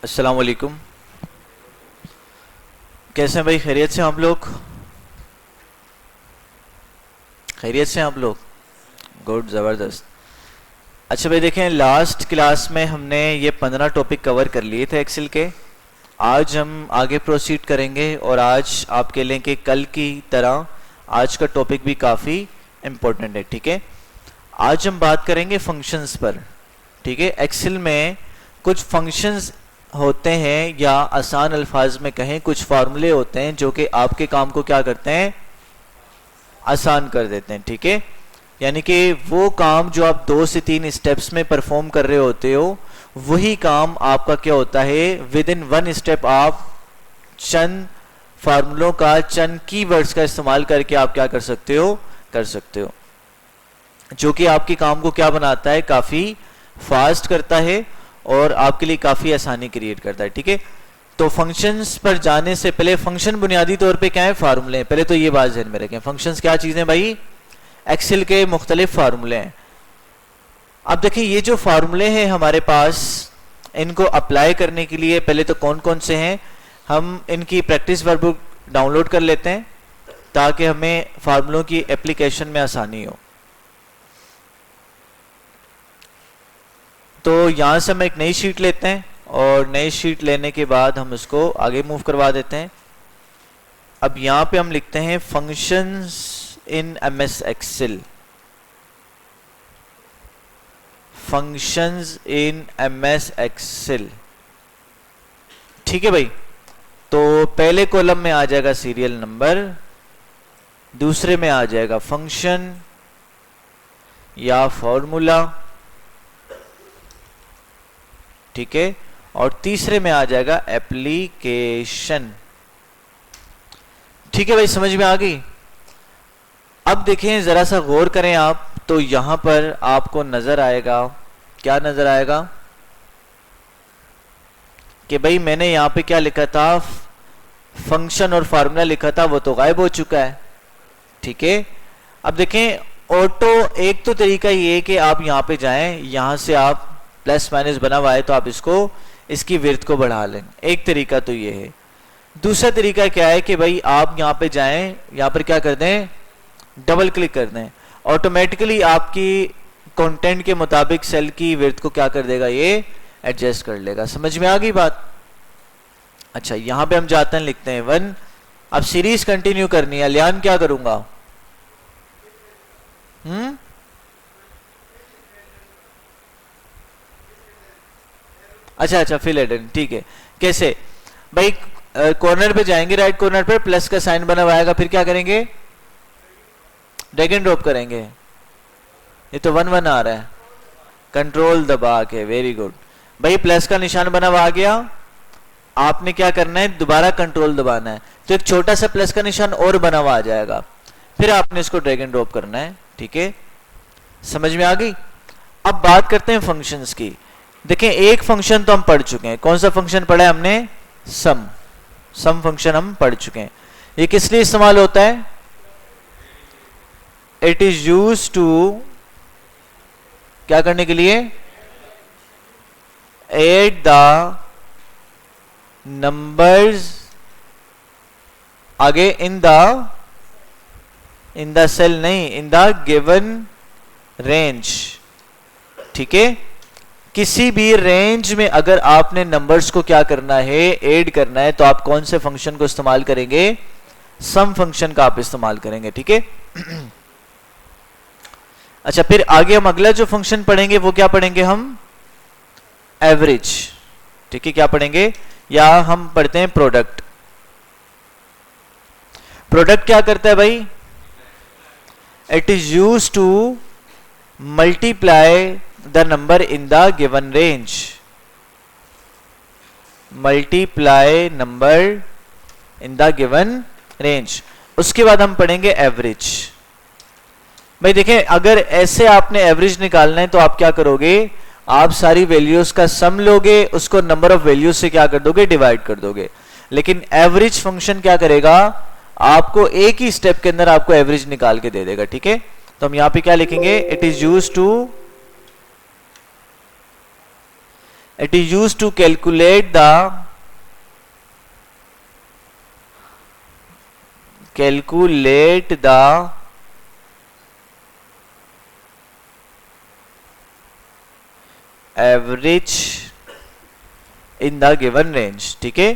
अस्सलाम वालेकुम। कैसे हैं भाई? खैरियत से आप लोग? खैरियत से हैं आप लोग? गुड, ज़बरदस्त। अच्छा भाई देखें, लास्ट क्लास में हमने ये 15 टॉपिक कवर कर लिए थे एक्सेल के। आज हम आगे प्रोसीड करेंगे और आज आप कह लें कि कल की तरह आज का टॉपिक भी काफ़ी इम्पोर्टेंट है। ठीक है, आज हम बात करेंगे फंक्शंस पर। ठीक है, एक्सेल में कुछ फंक्शंस होते हैं, या आसान अल्फाज में कहें कुछ फार्मूले होते हैं जो कि आपके काम को क्या करते हैं, आसान कर देते हैं। ठीक है, यानी कि वो काम जो आप 2 से 3 स्टेप्स में परफॉर्म कर रहे होते हो, वही काम आपका क्या होता है, विद इन 1 स्टेप आप चंद फार्मूलों का, चंद कीवर्ड्स का इस्तेमाल करके आप क्या कर सकते हो, जो कि आपके काम को क्या बनाता है, काफ़ी फास्ट करता है और आपके लिए काफ़ी आसानी क्रिएट करता है। ठीक है, तो फंक्शंस पर जाने से पहले, फंक्शन बुनियादी तौर पे क्या है, फार्मूले हैं। पहले तो ये बात ध्यान में रखें, फंक्शंस क्या चीज़ें भाई, एक्सेल के मुख्तलिफ फार्मूले हैं। अब देखिए, ये जो फार्मूले हैं हमारे पास, इनको अप्लाई करने के लिए पहले तो कौन कौन से हैं, हम इनकी प्रैक्टिस वर्कबुक डाउनलोड कर लेते हैं ताकि हमें फार्मूलों की एप्लीकेशन में आसानी हो। तो यहाँ से हम एक नई शीट लेते हैं और नई शीट लेने के बाद हम उसको आगे मूव करवा देते हैं। अब यहाँ पे हम लिखते हैं functions in MS Excel, functions in MS Excel. ठीक है भाई, तो पहले कॉलम में आ जाएगा सीरियल नंबर, दूसरे में आ जाएगा फंक्शन या फॉर्मूला, ठीक है, और तीसरे में आ जाएगा एप्लीकेशन। ठीक है भाई, समझ में आ गई? अब देखें, जरा सा गौर करें आप, तो यहां पर आपको नजर आएगा, क्या नजर आएगा कि भाई मैंने यहां पे क्या लिखा था, फंक्शन और फार्मूला लिखा था, वो तो गायब हो चुका है। ठीक है, अब देखें, ऑटो एक तो तरीका ये है कि आप यहां पे जाएं, यहां से आप प्लस माइनस बना हुआ है तो आप इसको, इसकी विड्थ को बढ़ा लें, एक तरीका तो ये है। दूसरा तरीका क्या है कि भाई आप यहां पे जाएं, यहां पर क्या कर दें, डबल क्लिक कर दें, ऑटोमेटिकली आपकी कंटेंट के मुताबिक सेल की विड्थ को क्या कर देगा, ये एडजस्ट कर लेगा। समझ में आ गई बात? अच्छा, यहां पे हम जाते हैं, लिखते हैं 1। अब सीरीज कंटिन्यू करनी है, लियान क्या करूंगा, अच्छा, फिल एडन, ठीक है। कैसे भाई, कॉर्नर पे जाएंगे, राइट कॉर्नर पे प्लस का साइन बना हुआ आएगा, फिर क्या करेंगे, ड्रैग एंड ड्रॉप करेंगे। ये तो 1 1 आ रहा है, कंट्रोल दबा के, वेरी गुड भाई, प्लस का निशान बना हुआ आ गया, आपने क्या करना है, दोबारा कंट्रोल दबाना है, तो एक छोटा सा प्लस का निशान और बना हुआ आ जाएगा, फिर आपने इसको ड्रैग एंड ड्रॉप करना है। ठीक है, समझ में आ गई? अब बात करते हैं फंक्शंस की। देखें, एक फंक्शन तो हम पढ़ चुके हैं, कौन सा फंक्शन पढ़ा है हमने, सम फंक्शन हम पढ़ चुके हैं। ये किस लिए इस्तेमाल होता है, इट इज यूज्ड टू, क्या करने के लिए, एड द नंबर्स, आगे इन द सेल नहीं, इन द गिवन रेंज। ठीक है, किसी भी रेंज में अगर आपने नंबर्स को क्या करना है, ऐड करना है, तो आप कौन से फंक्शन को इस्तेमाल करेंगे, सम फंक्शन का आप इस्तेमाल करेंगे। ठीक है, अच्छा, फिर आगे हम अगला जो फंक्शन पढ़ेंगे वो क्या पढ़ेंगे, हम एवरेज। ठीक है, क्या पढ़ेंगे, या हम पढ़ते हैं प्रोडक्ट। प्रोडक्ट क्या करता है भाई, it is used to multiply the number in the given range, multiply number in the given range। उसके बाद हम पढ़ेंगे एवरेज। भाई देखें, अगर ऐसे आपने एवरेज निकालना है तो आप क्या करोगे, आप सारी वैल्यूज का सम लोगे, उसको नंबर ऑफ वैल्यूज से क्या कर दोगे, डिवाइड कर दोगे। लेकिन एवरेज फंक्शन क्या करेगा, आपको एक ही स्टेप के अंदर आपको एवरेज निकाल के दे देगा। ठीक है, तो हम यहां पे क्या लिखेंगे, it is used to it is used to calculate the average in the given range. ठीक है,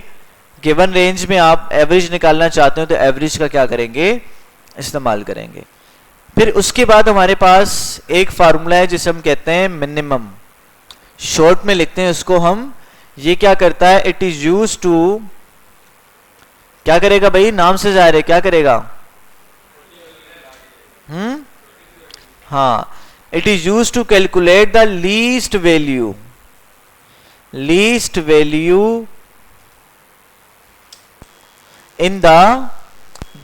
गिवन रेंज में आप एवरेज निकालना चाहते हो तो एवरेज का क्या करेंगे, इस्तेमाल करेंगे। फिर उसके बाद हमारे पास एक फार्मूला है जिसे हम कहते हैं मिनिमम, शॉर्ट में लिखते हैं उसको हम। ये क्या करता है, इट इज यूज टू, क्या करेगा भाई, नाम से जाहिर है, क्या करेगा, हाँ, it is use to calculate the least value in the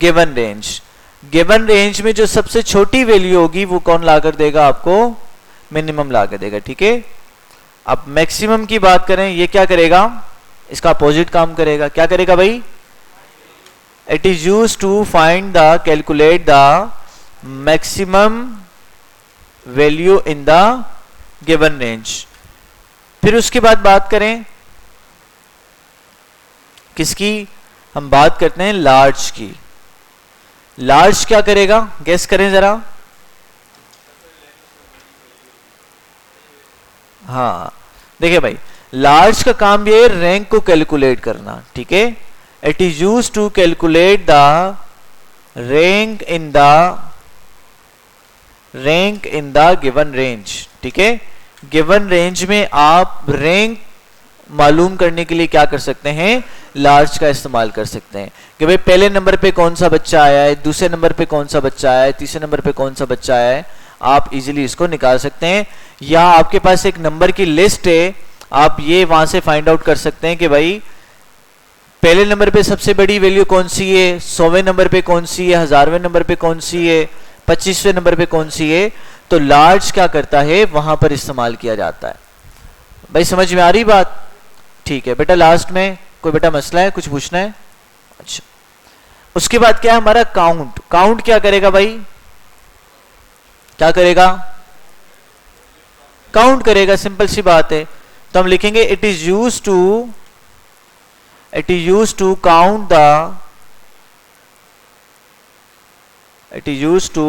given range. Given range में जो सबसे छोटी वैल्यू होगी वो कौन लाकर देगा आपको, मिनिमम लाकर देगा। ठीक है, अब मैक्सिमम की बात करें, ये क्या करेगा, इसका अपोजिट काम करेगा। क्या करेगा भाई, it is use to find the calculate the maximum value in the given range. फिर उसके बाद बात करें किसकी, हम बात करते हैं लार्ज की। लार्ज क्या करेगा, गेस करें जरा, हाँ देखिए भाई, लार्ज का काम ये रैंक को कैलकुलेट करना। ठीक है, it is use to calculate the rank in the given range. ठीक है, गिवन रेंज में आप रैंक मालूम करने के लिए क्या कर सकते हैं, लार्ज का इस्तेमाल कर सकते हैं कि भाई पहले नंबर पे कौन सा बच्चा आया है, दूसरे नंबर पे कौन सा बच्चा आया है, तीसरे नंबर पे कौन सा बच्चा आया है, आप इजीली इसको निकाल सकते हैं। या आपके पास एक नंबर की लिस्ट है, आप ये वहां से फाइंड आउट कर सकते हैं कि भाई पहले नंबर पे सबसे बड़ी वैल्यू कौन सी है, 100वें नंबर पे कौन सी है, 1000वें नंबर पे कौन सी है, 25वें नंबर पे कौन सी है। तो लार्ज क्या करता है, वहां पर इस्तेमाल किया जाता है। भाई समझ में आ रही बात, ठीक है बेटा। लास्ट में कोई बेटा मसला है, कुछ पूछना है, अच्छा। उसके बाद क्या है हमारा काउंट। काउंट क्या करेगा भाई, क्या करेगा, काउंट करेगा, सिंपल सी बात है। तो हम लिखेंगे it is use to count the, it is used to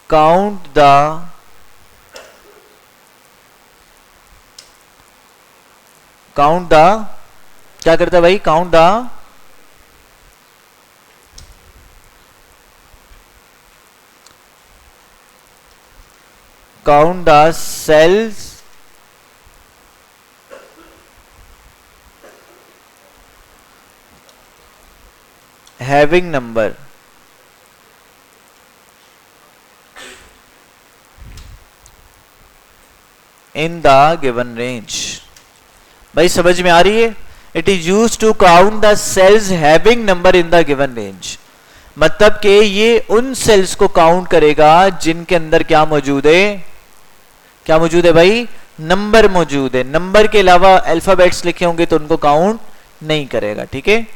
count the क्या करता है भाई, count the cells having number in the given range। भाई समझ में आ रही है, it is use to count the cells having number in the given range. मतलब कि ये उन सेल्स को काउंट करेगा जिनके अंदर क्या मौजूद है, क्या मौजूद है भाई, नंबर मौजूद है। नंबर के अलावा अल्फाबेट्स लिखे होंगे तो उनको काउंट नहीं करेगा। ठीक है,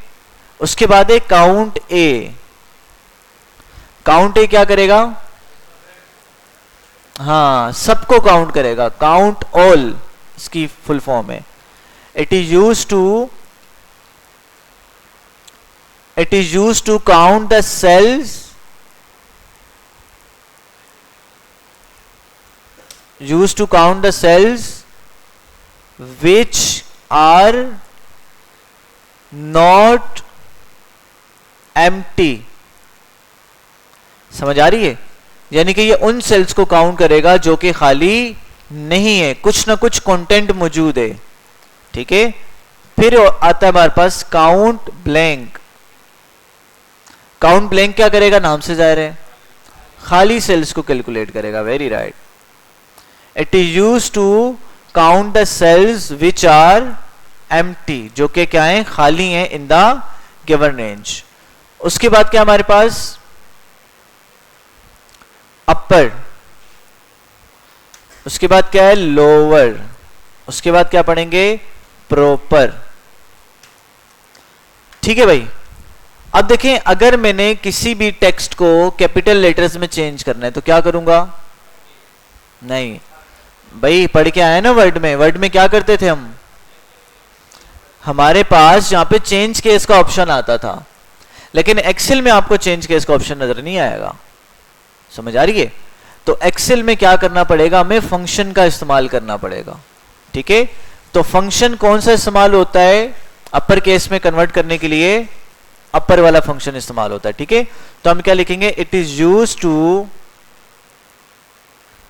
उसके बाद है काउंट ए। काउंट ए क्या करेगा, हाँ सबको काउंट करेगा, काउंट ऑल इसकी फुल फॉर्म है। It is use to count the cells which are not empty। समझ आ रही है, यानी कि ये उन सेल्स को काउंट करेगा जो कि खाली नहीं है, कुछ ना कुछ कंटेंट मौजूद है। ठीक है, फिर आता है हमारे पास काउंट ब्लैंक। काउंट ब्लैंक क्या करेगा, नाम से जाहिर है, खाली सेल्स को कैलकुलेट करेगा। Very right, it is use to count the cells which are empty, जो कि क्या है, खाली हैं इन द गिवन रेंज। उसके बाद क्या हमारे पास अपर, उसके बाद क्या है लोअर, उसके बाद क्या पढ़ेंगे प्रॉपर। ठीक है भाई, अब देखें अगर मैंने किसी भी टेक्स्ट को कैपिटल लेटर्स में चेंज करना है तो क्या करूंगा, नहीं भाई पढ़ के आए ना वर्ड में क्या करते थे हम, हमारे पास यहाँ पे चेंज केस का ऑप्शन आता था, लेकिन एक्सेल में आपको चेंज केस का ऑप्शन नजर नहीं आएगा। समझ आ रही है? तो एक्सेल में क्या करना पड़ेगा, हमें फंक्शन का इस्तेमाल करना पड़ेगा। ठीक है, तो फंक्शन कौन सा इस्तेमाल होता है अपर केस में कन्वर्ट करने के लिए, अपर वाला फंक्शन इस्तेमाल होता है। ठीक है, तो हम क्या लिखेंगे, it is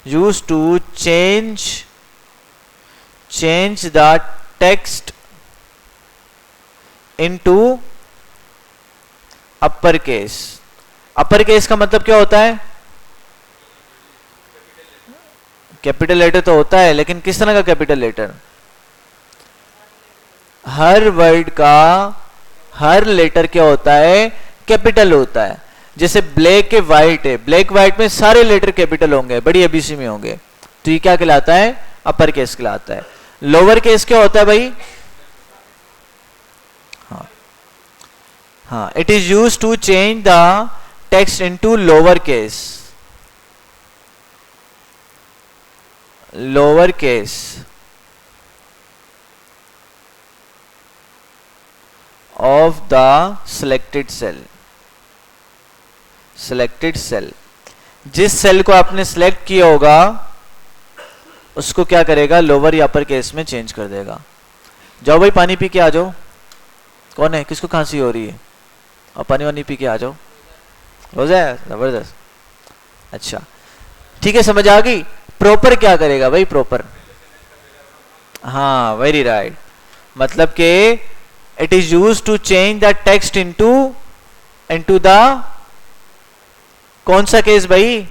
use to change the text into upper case. Upper case का मतलब क्या होता है, कैपिटल लेटर तो होता है, लेकिन किस तरह का कैपिटल लेटर, हर वर्ड का हर लेटर क्या होता है, कैपिटल होता है। जैसे ब्लैक के व्हाइट है, ब्लैक व्हाइट में सारे लेटर कैपिटल होंगे, बड़ी एबीसी में होंगे, तो ये क्या कहलाता है, अपर केस कहलाता है। लोअर केस क्या होता है भाई, हाँ, it is use to change the text into lower case, lower case of the selected cell. Selected cell, जिस सेल को आपने सिलेक्ट किया होगा उसको क्या करेगा, लोअर या अपर केस में चेंज कर देगा। जाओ भाई पानी पी के आ जाओ। कौन है, किसको खांसी हो रही है, और पानी वानी पी के आ जाओ, हो जाए, जबरदस्त। अच्छा ठीक है, समझ आ गई। प्रॉपर क्या करेगा भाई, प्रॉपर, हाँ वेरी राइट, मतलब के it is use to change the text into the कौन सा केस भाई,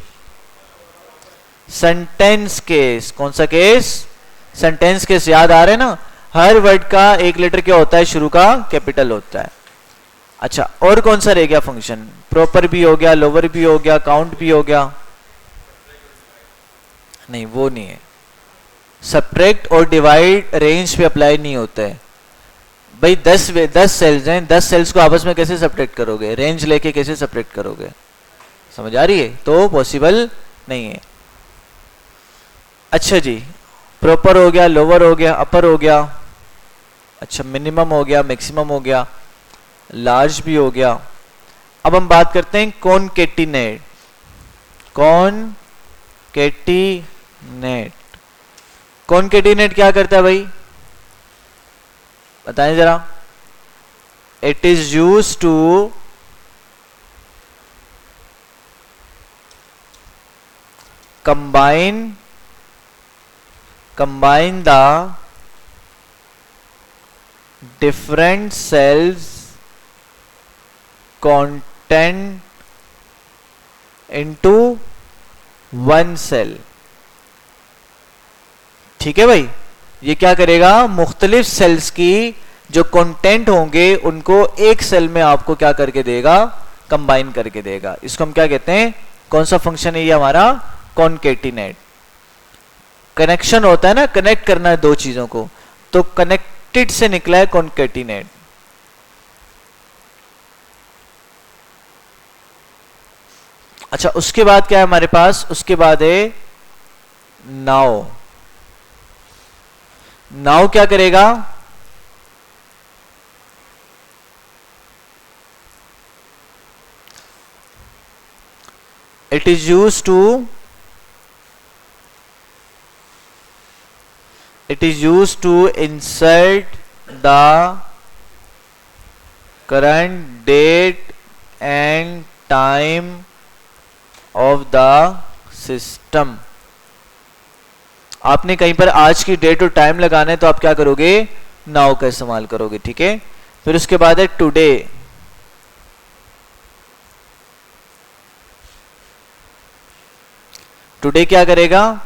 सेंटेंस केस। कौन सा केस, सेंटेंस केस। याद आ रहे ना, हर वर्ड का एक लेटर क्या होता है, शुरू का कैपिटल होता है। अच्छा, और कौन सा रह गया फंक्शन, प्रॉपर भी हो गया, लोअर भी हो गया, काउंट भी हो गया, नहीं वो नहीं है। सब्ट्रैक्ट और डिवाइड रेंज पे अप्लाई नहीं होता है भाई। 10 सेल्स हैं, 10 सेल्स को आपस में कैसे सब्ट्रैक्ट करोगे, रेंज लेके कैसे सब्ट्रैक्ट करोगे, समझ आ रही है, तो पॉसिबल नहीं है। अच्छा जी, प्रॉपर हो गया, लोअर हो गया, अपर हो गया, अच्छा मिनिमम हो गया, मैक्सिमम हो गया, लार्ज भी हो गया। अब हम बात करते हैं कॉनकेटिनेट। कॉनकेटिनेट क्या करता है भाई, बताएं जरा। It is use to combine the different cells content into one cell। ठीक है भाई, ये क्या करेगा, मुख्तलिफ सेल्स की जो कंटेंट होंगे उनको एक सेल में आपको क्या करके देगा, कंबाइन करके देगा। इसको हम क्या कहते हैं, कौन सा फंक्शन है ये हमारा, कॉनकेटिनेट। कनेक्शन होता है ना, कनेक्ट करना है दो चीजों को, तो कनेक्टेड से निकला है कॉनकेटिनेट। अच्छा, उसके बाद क्या है हमारे पास, उसके बाद है नाउ। नाउ क्या करेगा, it is use to insert the current date and time of the system। आपने कहीं पर आज की डेट और टाइम लगाना है तो आप क्या करोगे, नाउ का इस्तेमाल करोगे। ठीक है, फिर उसके बाद है टुडे। टुडे क्या करेगा,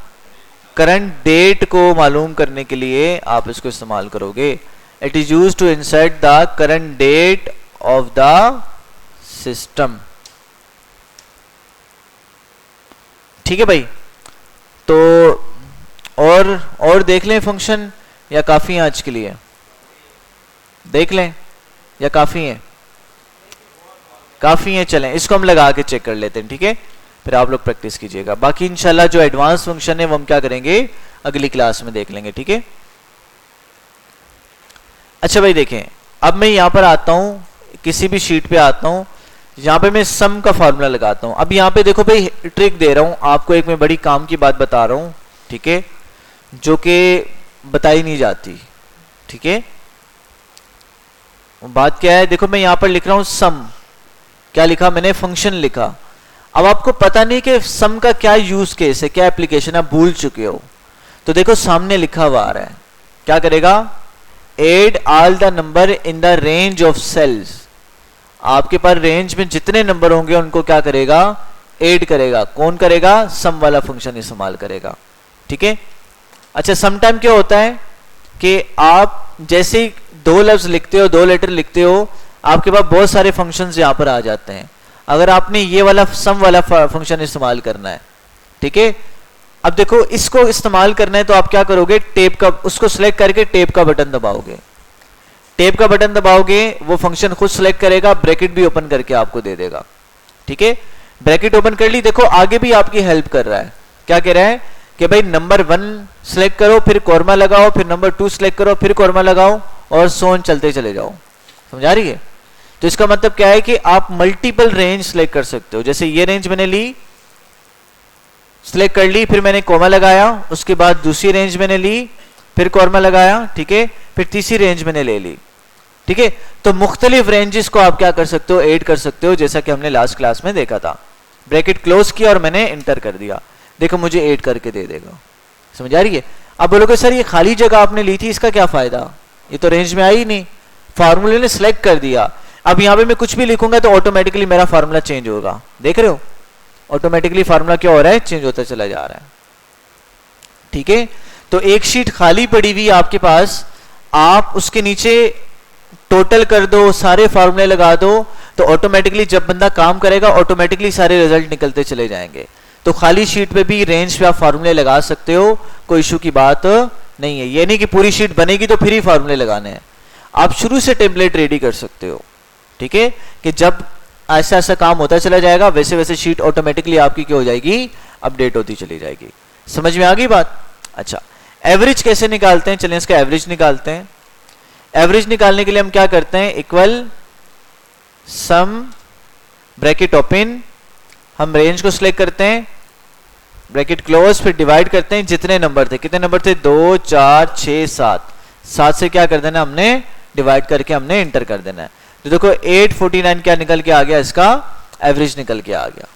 करंट डेट को मालूम करने के लिए आप इसको इस्तेमाल करोगे। It is use to insert the current date of the system. ठीक है भाई, तो और देख लें फंक्शन, या काफी है आज के लिए, देख लें या काफी है, काफी है, चलें इसको हम लगा के चेक कर लेते हैं। ठीक है, फिर आप लोग प्रैक्टिस कीजिएगा। बाकी इंशाल्लाह जो एडवांस फंक्शन है वो हम क्या करेंगे, अगली क्लास में देख लेंगे, ठीक है। अच्छा भाई देखें, अब मैं यहाँ पर आता हूँ, किसी भी शीट पे आता हूँ, यहाँ पे मैं सम का फॉर्मूला लगाता हूँ। अब यहाँ पे देखो भाई ट्रिक दे रहा हूँ आपको, एक मैं बड़ी काम की बात बता रहा हूँ, ठीक है, जो कि बताई नहीं जाती, ठीक है। बात क्या है, देखो मैं यहाँ पर लिख रहा हूँ सम, क्या लिखा मैंने, फंक्शन लिखा। अब आपको पता नहीं कि सम का क्या यूज केस है, क्या एप्लीकेशन, आप भूल चुके हो, तो देखो सामने लिखा हुआ आ रहा है, क्या करेगा, add all the number in the range of cells. आपके पास रेंज में जितने नंबर होंगे उनको क्या करेगा, ऐड करेगा। कौन करेगा, सम वाला फंक्शन इस्तेमाल करेगा, ठीक है। अच्छा सम टाइम क्या होता है कि आप जैसे ही दो लफ्ज लिखते हो, दो लेटर लिखते हो, आपके पास बहुत सारे फंक्शंस यहां पर आ जाते हैं। अगर आपने ये वाला सम वाला फंक्शन इस्तेमाल करना है, ठीक है, अब देखो इसको इस्तेमाल करना है तो आप क्या करोगे, टेप का, उसको सिलेक्ट करके टेप का बटन दबाओगे। टेप का बटन दबाओगे, वो फंक्शन खुद सिलेक्ट करेगा, ब्रैकेट भी ओपन करके आपको दे देगा, ठीक है। ब्रैकेट ओपन कर ली, देखो आगे भी आपकी हेल्प कर रहा है। क्या कह रहा है कि भाई नंबर 1 सिलेक्ट करो, फिर कॉर्मा लगाओ, फिर नंबर 2 सिलेक्ट करो, फिर कॉर्मा लगाओ, और सोन चलते चले जाओ। समझा रही है? तो इसका मतलब क्या है कि आप मल्टीपल रेंज सिलेक्ट कर सकते हो। जैसे ये रेंज मैंने ली, सिलेक्ट कर ली, फिर मैंने कॉमा लगाया, उसके बाद दूसरी रेंज मैंने ली, फिर कॉर्मा लगाया, ठीक है, फिर तीसरी रेंज मैंने ले ली, ठीक है। तो मुख्तलिफ रेंजेस को आप क्या कर सकते हो, ऐड कर सकते हो, जैसा कि हमने लास्ट क्लास में देखा था। ब्रैकेट क्लोज किया और मैंने इंटर कर दिया, देखो मुझे ऐड करके दे देगा। समझ आ रही है? अब बोलोगे सर ये खाली जगह आपने ली थी, इसका क्या फायदा, ये तो रेंज में आई नहीं, फार्मूले ने सिलेक्ट कर दिया। अब यहां पे मैं कुछ भी लिखूंगा तो ऑटोमेटिकली मेरा फार्मूला चेंज होगा, देख रहे हो, ऑटोमेटिकली फार्मूला क्या हो रहा है, चेंज होता चला जा रहा है, ठीक है। तो एक शीट खाली पड़ी हुई आपके पास, आप उसके नीचे टोटल कर दो, सारे फार्मूले लगा दो, तो ऑटोमेटिकली जब बंदा काम करेगा ऑटोमेटिकली सारे रिजल्ट निकलते चले जाएंगे। तो खाली शीट पे भी रेंज पे आप फार्मूले लगा सकते हो, कोई इशू की बात नहीं है। ये नहीं कि पूरी शीट बनेगी तो फिर ही फार्मूले लगाने हैं, आप शुरू से टेम्पलेट रेडी कर सकते हो, ठीक है, कि जब ऐसा ऐसा काम होता चला जाएगा वैसे वैसे शीट ऑटोमेटिकली आपकी क्या हो जाएगी, अपडेट होती चली जाएगी। समझ में आ गई बात? अच्छा एवरेज कैसे निकालते हैं, चलिए इसका एवरेज निकालते हैं। एवरेज निकालने के लिए हम क्या करते हैं, इक्वल सम ब्रैकेट ओपन, हम रेंज को सिलेक्ट करते हैं, ब्रैकेट क्लोज, फिर डिवाइड करते हैं जितने नंबर थे, कितने नंबर थे, 2 4 6 7, 7 से क्या कर देना हमने, डिवाइड करके हमने इंटर कर देना है। तो देखो 849 क्या निकल के आ गया, इसका एवरेज निकल के आ गया।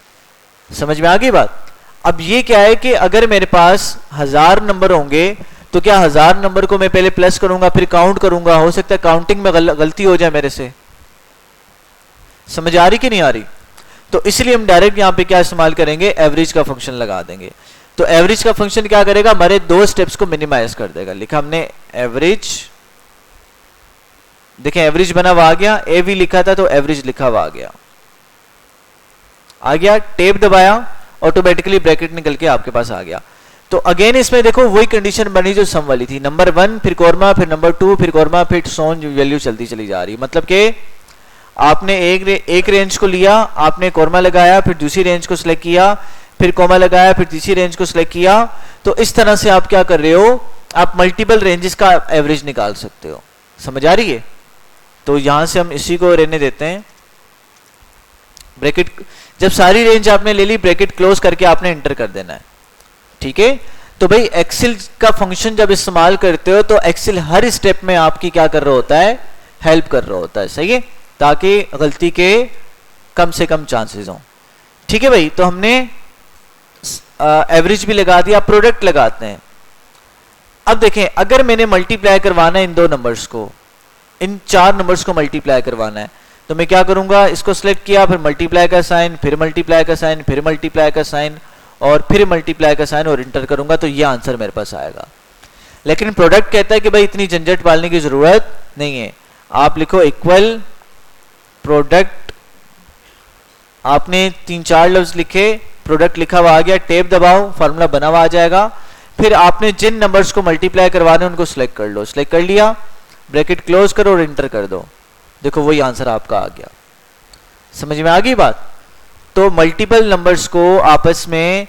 समझ में आ गई बात? अब ये क्या है कि अगर मेरे पास 1000 नंबर होंगे तो क्या 1000 नंबर को मैं पहले प्लस करूंगा फिर काउंट करूंगा, हो सकता है काउंटिंग में गलती हो जाए मेरे से। समझ आ रही कि नहीं आ रही? तो इसलिए हम डायरेक्ट यहां पे क्या इस्तेमाल करेंगे, एवरेज का फंक्शन लगा देंगे। तो एवरेज का फंक्शन क्या करेगा, हमारे दो स्टेप्स को मिनिमाइज कर देगा। लिखा हमने एवरेज, देखें एवरेज बना हुआ आ गया, ए भी लिखा था तो एवरेज लिखा हुआ आ गया, टेप दबाया, ऑटोमेटिकली ब्रैकेट निकल के आपके पास आ गया। तो अगेन इसमें देखो वही कंडीशन बनी जो सम वाली थी, नंबर 1 फिर कॉर्मा, फिर नंबर 2 फिर कॉर्मा, फिर सोन वैल्यू चलती चली जा रही। मतलब कि आपने एक रेंज को लिया, आपने कॉर्मा लगाया, फिर दूसरी रेंज को सिलेक्ट किया, फिर कॉमा लगाया, फिर तीसरी रेंज को सिलेक्ट किया। तो इस तरह से आप क्या कर रहे हो, आप मल्टीपल रेंजेस का एवरेज निकाल सकते हो। समझ आ रही है? तो यहां से हम इसी को रहने देते हैं। ब्रैकेट, जब सारी रेंज आपने ले ली, ब्रैकेट क्लोज करके आपने एंटर कर देना है, ठीक है। तो भाई एक्सेल का फंक्शन जब इस्तेमाल करते हो तो एक्सेल हर स्टेप में आपकी क्या कर रहा होता है, हेल्प कर रहा होता है, सही है, ताकि गलती के कम से कम चांसेस हों। ठीक है भाई, तो हमने एवरेज भी लगा दिया, प्रोडक्ट लगाते हैं। अब देखें अगर मैंने मल्टीप्लाई करवाना है इन दो नंबर्स को, इन 4 नंबर्स को मल्टीप्लाई करवाना है, तो मैं क्या करूंगा, इसको सिलेक्ट किया, फिर मल्टीप्लाई का साइन, फिर मल्टीप्लाई का साइन, फिर मल्टीप्लाई का साइन, और फिर मल्टीप्लाई का साइन, और इंटर करूंगा तो ये आंसर मेरे पास आएगा। लेकिन प्रोडक्ट कहता है कि भाई इतनी झंझट पालने की जरूरत नहीं है, आप लिखो इक्वल प्रोडक्ट, आपने 3-4 लफ्ज लिखे, प्रोडक्ट लिखा हुआ आ गया, टेप दबाओ, फार्मूला बना हुआ आ जाएगा। फिर आपने जिन नंबर्स को मल्टीप्लाई करवाने उनको सिलेक्ट कर लो, सिलेक्ट कर लिया, ब्रैकेट क्लोज करो और इंटर कर दो, देखो वही आंसर आपका आ गया। समझ में आ गई बात? तो मल्टीपल नंबर्स को आपस में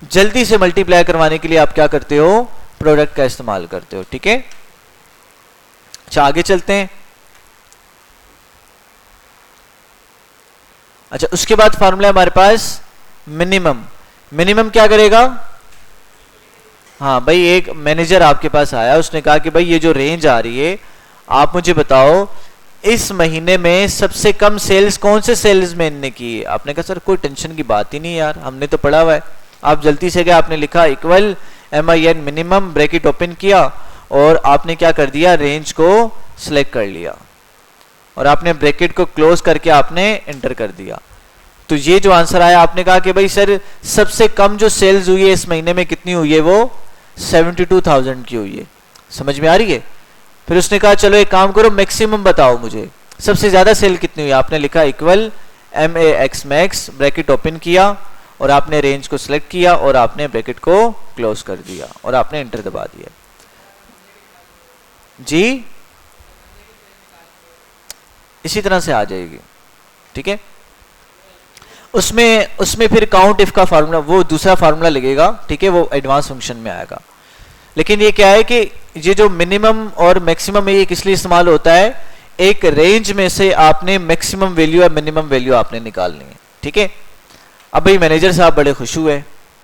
जल्दी से मल्टीप्लाई करवाने के लिए आप क्या करते हो, प्रोडक्ट का इस्तेमाल करते हो। ठीक है, अच्छा आगे चलते हैं। अच्छा उसके बाद फार्मूला हमारे पास मिनिमम। मिनिमम क्या करेगा, हाँ भाई एक मैनेजर आपके पास आया, उसने कहा कि भाई ये जो रेंज आ रही है आप मुझे बताओ इस महीने में सबसे कम सेल्स कौन से सेल्समैन ने की है। आपने कहा सर कोई टेंशन की बात ही नहीं यार, हमने तो पढ़ा हुआ है। आप जल्दी से गए, आपने लिखा equal MIN minimum, bracket open किया और आपने क्या कर दिया, रेंज को सिलेक्ट कर लिया और आपने ब्रैकेट को क्लोज करके आपने एंटर कर दिया। तो ये जो आंसर आया, आपने कहा कि भाई सर सबसे कम जो सेल्स हुई है इस महीने में कितनी हुई है, वो 72,000 की हुई है। समझ में आ रही है। फिर उसने कहा चलो एक काम करो मैक्सिमम बताओ मुझे, सबसे ज्यादा सेल कितनी हुई। आपने लिखा equal MAX max, bracket open किया और आपने रेंज को सिलेक्ट किया और आपने ब्रैकेट को क्लोज कर दिया और आपने एंटर दबा दिया। जी इसी तरह से आ जाएगी। ठीक है, उसमें फिर काउंट इफ का फार्मूला, वो दूसरा फार्मूला लगेगा। ठीक है, वो एडवांस फंक्शन में आएगा। लेकिन ये क्या है कि ये जो मिनिमम और मैक्सिमम है ये किस लिए इस्तेमाल होता है, एक रेंज में से आपने मैक्सिमम वैल्यू या मिनिमम वैल्यू आपने निकालनी है। ठीक है, अब भाई मैनेजर साहब बड़े खुश हुए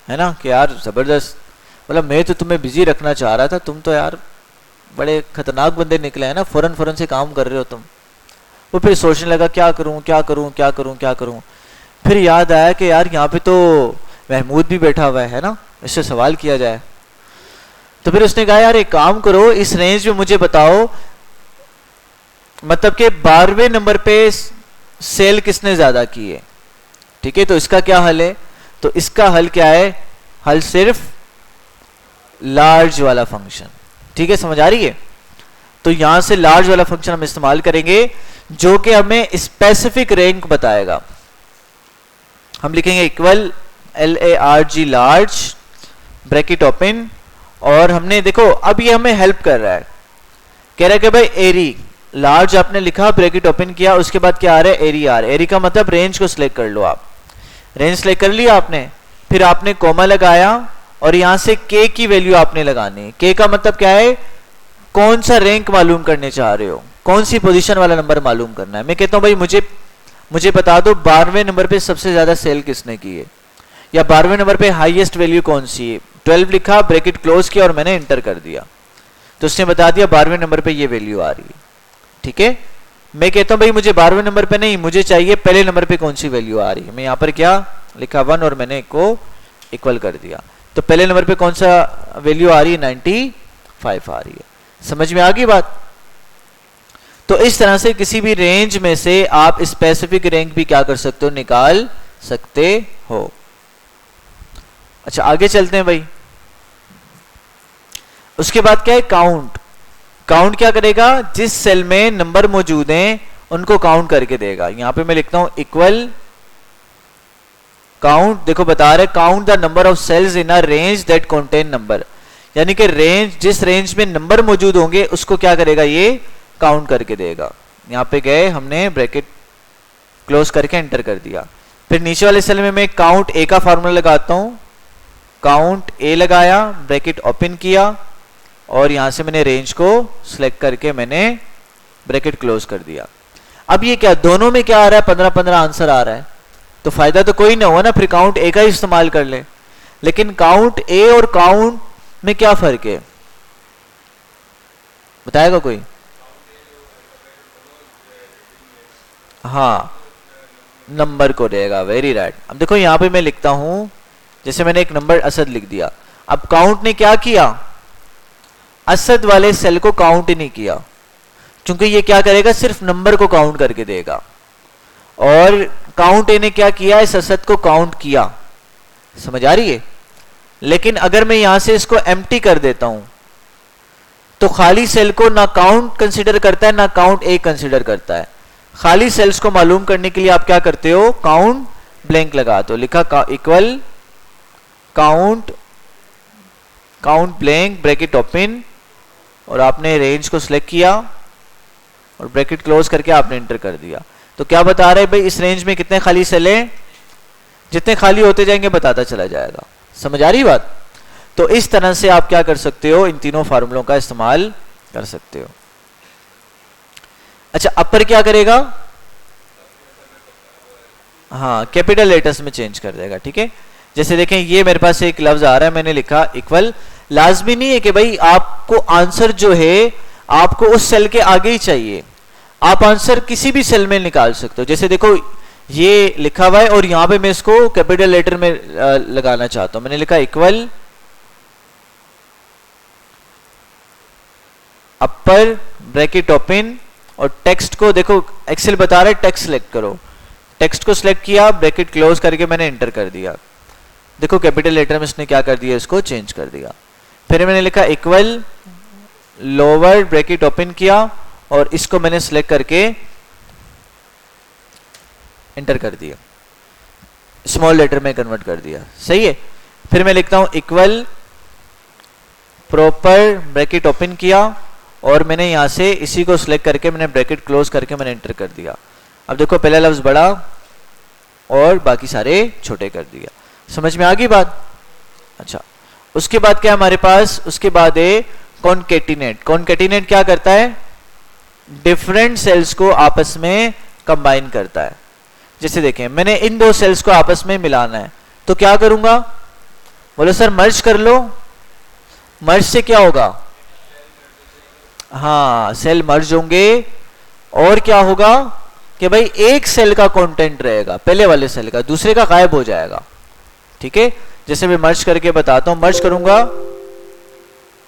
है ना कि यार जबरदस्त, मतलब मैं तो तुम्हें बिजी रखना चाह रहा था, तुम तो यार बड़े खतरनाक बंदे निकले हैं ना, फौरन से काम कर रहे हो तुम। वो फिर सोचने लगा क्या करूं क्या करूं क्या करूं क्या करूं। फिर याद आया कि यार यहाँ पे तो महमूद भी बैठा हुआ है ना, इससे सवाल किया जाए। तो फिर उसने कहा यार एक काम करो, इस रेंज में मुझे बताओ मतलब कि 12वें नंबर पे सेल किसने ज्यादा की है। ठीक है, तो इसका क्या हल है, तो इसका हल क्या है, हल सिर्फ लार्ज वाला फंक्शन। ठीक है, समझ आ रही है। तो यहां से लार्ज वाला फंक्शन हम इस्तेमाल करेंगे जो कि हमें स्पेसिफिक रैंक बताएगा। हम लिखेंगे equal LARG large, bracket open, और हमने देखो अब ये हमें हेल्प कर रहा है, कह रहा है कि भाई एरी लार्ज आपने लिखा, ब्रैकेट ओपन किया, उसके बाद क्या आ रहा है एरी आर। एरी का मतलब रेंज को सिलेक्ट कर लो। आप रेंज सिलेक्ट कर लिया आपने, फिर आपने कोमा लगाया और यहां से के की वैल्यू आपने लगानी है। के का मतलब क्या है, कौन सा रैंक मालूम करने चाह रहे हो, कौन सी पोजीशन वाला नंबर मालूम करना है। मैं कहता हूं भाई मुझे बता दो 12वें नंबर पे सबसे ज्यादा सेल किसने की है, या 12वें नंबर पे हाईएस्ट वैल्यू कौन सी है। 12 लिखा, ब्रैकेट क्लोज किया और मैंने एंटर कर दिया, तो उसने बता दिया 12वें नंबर पे ये वैल्यू आ रही है। ठीक है, मैं कहता हूं भाई मुझे 12वें नंबर पे नहीं, मुझे चाहिए पहले नंबर पे कौन सी वैल्यू आ रही है। मैं यहां पर क्या लिखा 1 और मैंने को इक्वल कर दिया, तो पहले नंबर पे कौन सा वैल्यू आ रही है, 95 आ रही है। समझ में आ गई बात। तो इस तरह से किसी भी रेंज में से आप स्पेसिफिक रैंक भी क्या कर सकते हो, निकाल सकते हो। अच्छा आगे चलते हैं भाई। उसके बाद क्या है, काउंट। काउंट क्या करेगा, जिस सेल में नंबर मौजूद हैं उनको काउंट करके देगा। यहां पे मैं लिखता हूं इक्वल काउंट, देखो बता रहे count the number of cells in a range that contain number, यानी कि रेंज, जिस रेंज में नंबर मौजूद होंगे उसको क्या करेगा, ये काउंट करके देगा। यहां पे गए, हमने ब्रैकेट क्लोज करके एंटर कर दिया। फिर नीचे वाले सेल में मैं काउंट ए का फार्मूला लगाता हूं, काउंट ए लगाया, ब्रैकेट ओपन किया और यहां से मैंने रेंज को सिलेक्ट करके मैंने ब्रैकेट क्लोज कर दिया। अब ये क्या, दोनों में क्या आ रहा है, 15-15 आंसर आ रहा है, तो फायदा तो कोई ना हुआ ना, फिर काउंट ए का ही इस्तेमाल कर ले। लेकिन काउंट ए और काउंट में क्या फर्क है, बताएगा कोई? हाँ, नंबर को देगा, वेरी राइट। अब देखो यहां पे मैं लिखता हूं, जैसे मैंने एक नंबर असद लिख दिया, अब काउंट ने क्या किया, असद वाले सेल को काउंट ही नहीं किया, क्योंकि ये क्या करेगा, सिर्फ नंबर को काउंट करके देगा। और काउंट ए ने क्या किया, इस असद को काउंट किया। समझ आ रही है। लेकिन अगर मैं यहां से इसको एम्प्टी कर देता हूं तो खाली सेल को ना काउंट कंसीडर करता है ना काउंट ए कंसीडर करता है। खाली सेल्स को मालूम करने के लिए आप क्या करते हो, काउंट ब्लैंक लगा दो, लिखा equal count blank, bracket open, और आपने रेंज को सिलेक्ट किया और ब्रैकेट क्लोज करके आपने एंटर कर दिया। तो क्या बता रहे हैं भाई, इस रेंज में कितने खाली सेल हैं, जितने खाली होते जाएंगे बताता चला जाएगा। समझ आ रही बात? तो इस तरह से आप क्या कर सकते हो, इन तीनों फार्मूलों का इस्तेमाल कर सकते हो। अच्छा, अपर क्या करेगा? हाँ, कैपिटल लेटर्स में चेंज कर देगा। ठीक है, जैसे देखें ये मेरे पास एक लफ्ज आ रहा है, मैंने लिखा इक्वल। लाजमी नहीं है कि भाई आपको आंसर जो है आपको उस सेल के आगे ही चाहिए, आप आंसर किसी भी सेल में निकाल सकते हो। जैसे देखो ये लिखा हुआ है और यहां पे मैं इसको कैपिटल लेटर में लगाना चाहता हूं, मैंने लिखा इक्वल अपर ब्रैकेट ओपन और टेक्स्ट को देखो एक्सेल बता रहा है टेक्स्ट सिलेक्ट करो, टेक्स्ट को सिलेक्ट किया, ब्रैकेट क्लोज करके मैंने एंटर कर दिया। देखो कैपिटल लेटर में इसने क्या कर दिया, इसको चेंज कर दिया। फिर मैंने लिखा इक्वल लोअर ब्रैकेट ओपन किया और इसको मैंने सिलेक्ट करके एंटर कर दिया, स्मॉल लेटर में कन्वर्ट कर दिया। सही है। फिर मैं लिखता हूं इक्वल प्रॉपर ब्रैकेट ओपन किया और मैंने यहां से इसी को सिलेक्ट करके मैंने ब्रैकेट क्लोज करके मैंने एंटर कर दिया। अब देखो पहला लफ्ज बड़ा और बाकी सारे छोटे कर दिया। समझ में आ गई बात? अच्छा, उसके बाद क्या हमारे पास, उसके बाद है कॉन्केटिनेट। कॉन्केटिनेट क्या करता है? डिफरेंट सेल्स को आपस में कंबाइन करता है। जैसे देखें मैंने इन दो सेल्स को आपस में मिलाना है, तो क्या करूंगा? बोलो सर मर्ज कर लो। मर्ज से क्या होगा? हाँ, सेल मर्ज होंगे और क्या होगा कि भाई एक सेल का कंटेंट रहेगा पहले वाले सेल का, दूसरे का गायब हो जाएगा। ठीक है, जैसे मैं मर्ज करके बताता हूं, मर्ज करूंगा,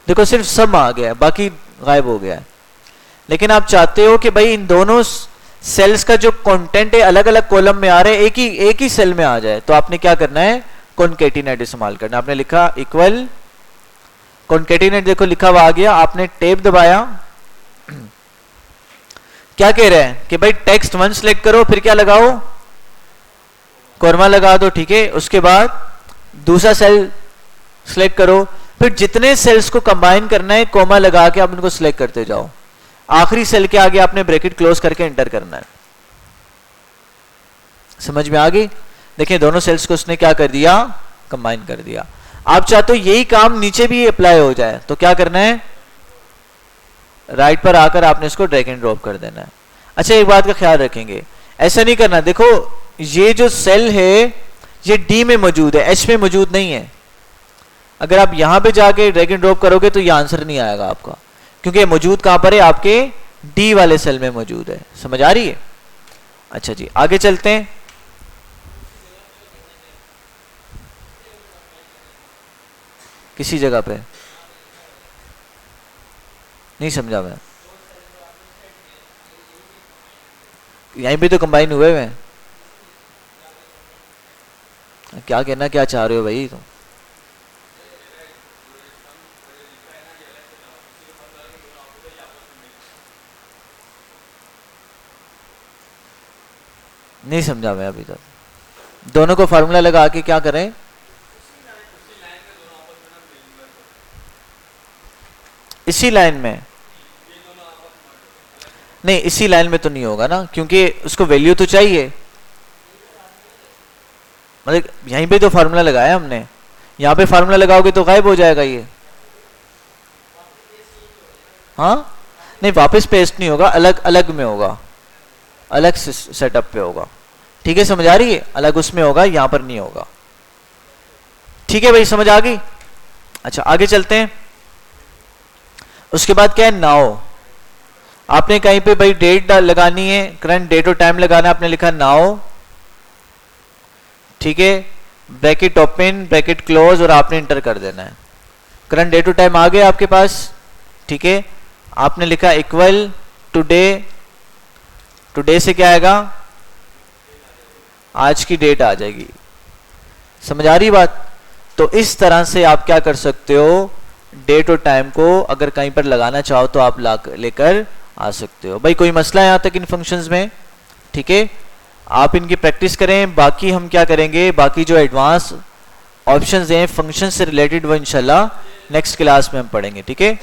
देखो सिर्फ सम आ गया, बाकी गायब हो गया है। लेकिन आप चाहते हो कि भाई इन दोनों सेल्स का जो कंटेंट है अलग अलग कॉलम में आ रहे हैं, एक ही सेल में आ जाए, तो आपने क्या करना है? कॉन्केटिनेट इस्तेमाल करना। आपने लिखा इक्वल कॉन्केटिनेट, देखो लिखा हुआ आ गया, आपने टैब दबाया। क्या कह रहे हैं कि भाई टेक्स्ट 1 सिलेक्ट करो, फिर क्या लगाओ? कॉमा लगा दो। ठीक है, उसके बाद दूसरा सेल सिलेक्ट करो, फिर जितने सेल्स को कंबाइन करना है कॉमा लगा के आप उनको सिलेक्ट करते जाओ। आखिरी सेल के आगे आपने ब्रैकेट क्लोज करके एंटर करना है। समझ में आ गई? देखिए दोनों सेल्स को उसने क्या कर दिया? कंबाइन कर दिया। आप चाहते हो यही काम नीचे भी अप्लाई हो जाए, तो क्या करना है? राइट पर आकर आपने इसको ड्रैग एंड ड्रॉप कर देना है। अच्छा, एक बात का ख्याल रखेंगे, ऐसा नहीं करना। देखो ये जो सेल है ये डी में मौजूद है, एच में मौजूद नहीं है। अगर आप यहां पे जाके ड्रैग एंड ड्रॉप करोगे तो ये आंसर नहीं आएगा आपका, क्योंकि मौजूद कहां पर है? आपके डी वाले सेल में मौजूद है। समझ आ रही है? अच्छा जी, आगे चलते हैं। किसी जगह पे नहीं समझा मैं, यहीं पे तो कंबाइन हुए हैं। क्या कहना क्या चाह रहे हो भाई तुम? नहीं समझा मैं अभी तक। दोनों को फार्मूला लगा के क्या करें? इसी लाइन में नहीं, इसी लाइन में तो नहीं होगा ना, क्योंकि उसको वैल्यू तो चाहिए। मतलब यहीं पे तो फार्मूला लगाया हमने, यहां पे फार्मूला लगाओगे तो गायब हो जाएगा ये। हाँ नहीं, वापस पेस्ट नहीं होगा, अलग अलग में होगा, अलग सेटअप पे होगा। ठीक है, समझ आ रही है? अलग उसमें होगा, यहां पर नहीं होगा। ठीक है भाई, समझ आ गई? अच्छा, आगे चलते हैं। उसके बाद क्या है? नाउ। आपने कहीं पे भाई डेट लगानी है, करंट डेट और टाइम लगाना है, आपने लिखा नाउ। ठीक है, ब्रैकेट ओपन ब्रैकेट क्लोज और आपने इंटर कर देना है। करंट डेट और टाइम आ गया आपके पास। ठीक है, आपने लिखा इक्वल टुडे। टुडे से क्या आएगा? आज की डेट आ जाएगी। समझ आ रही बात? तो इस तरह से आप क्या कर सकते हो? डेट और टाइम को अगर कहीं पर लगाना चाहो तो आप लेकर आ सकते हो। भाई कोई मसला है यहां तक इन फंक्शंस में? ठीक है, आप इनकी प्रैक्टिस करें। बाकी हम क्या करेंगे, बाकी जो एडवांस ऑप्शंस हैं फंक्शन से रिलेटेड वो इंशाल्लाह नेक्स्ट क्लास में हम पढ़ेंगे। ठीक है।